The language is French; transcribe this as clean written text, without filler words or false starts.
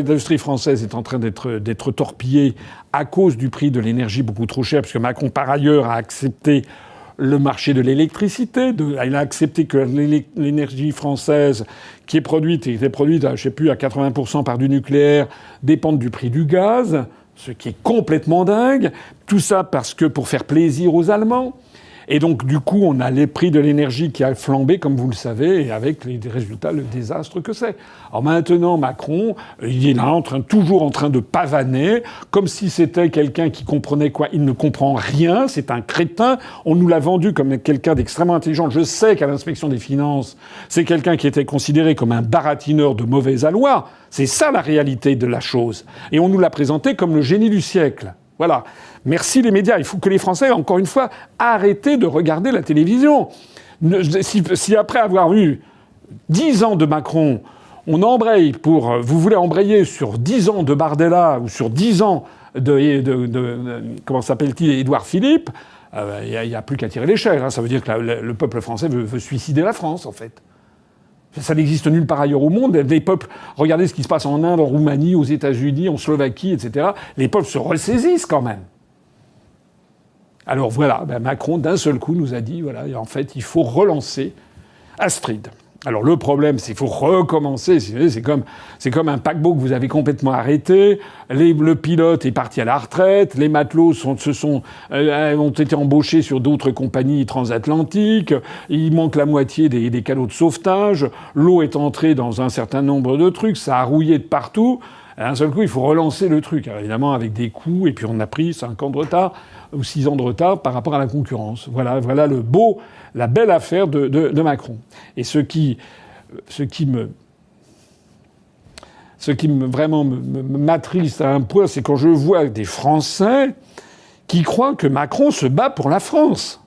L'industrie française est en train d'être torpillée à cause du prix de l'énergie beaucoup trop cher, puisque Macron, par ailleurs, a accepté le marché de l'électricité. Il a accepté que l'énergie française, qui était produite, je ne sais plus, à 80% par du nucléaire, dépende du prix du gaz, ce qui est complètement dingue. Tout ça parce que pour faire plaisir aux Allemands. Et donc, du coup, on a les prix de l'énergie qui a flambé, comme vous le savez, et avec les résultats, le désastre que c'est. Alors maintenant, Macron, il est là, toujours en train de pavaner, comme si c'était quelqu'un qui comprenait quoi. Il ne comprend rien, c'est un crétin. On nous l'a vendu comme quelqu'un d'extrêmement intelligent. Je sais qu'à l'inspection des finances, c'est quelqu'un qui était considéré comme un baratineur de mauvais aloi. C'est ça la réalité de la chose. Et on nous l'a présenté comme le génie du siècle. Voilà. Merci les médias. Il faut que les Français, encore une fois, arrêtent de regarder la télévision. Si après avoir eu 10 ans de Macron, on embraye vous voulez embrayer sur 10 ans de Bardella ou sur 10 ans comment s'appelle-t-il, Édouard Philippe, il n'y a plus qu'à tirer l'échelle. Ça veut dire que le peuple français veut suicider la France, en fait. Ça n'existe nulle part ailleurs au monde. Les peuples, regardez ce qui se passe en Inde, en Roumanie, aux États-Unis, en Slovaquie, etc. Les peuples se ressaisissent quand même. Alors voilà, Macron, d'un seul coup, nous a dit, voilà, en fait, il faut relancer Astrid. Alors le problème, c'est qu'il faut recommencer. C'est comme un paquebot que vous avez complètement arrêté. Le pilote est parti à la retraite. Les matelots ont été embauchés sur d'autres compagnies transatlantiques. Il manque la moitié des calots de sauvetage. L'eau est entrée dans un certain nombre de trucs. Ça a rouillé de partout. D'un seul coup, il faut relancer le truc. Alors, évidemment, avec des coûts. Et puis on a pris 5 ans de retard ou 6 ans de retard par rapport à la concurrence. Voilà la belle affaire de Macron. Et ce qui vraiment m'attriste à un point, c'est quand je vois des Français qui croient que Macron se bat pour la France.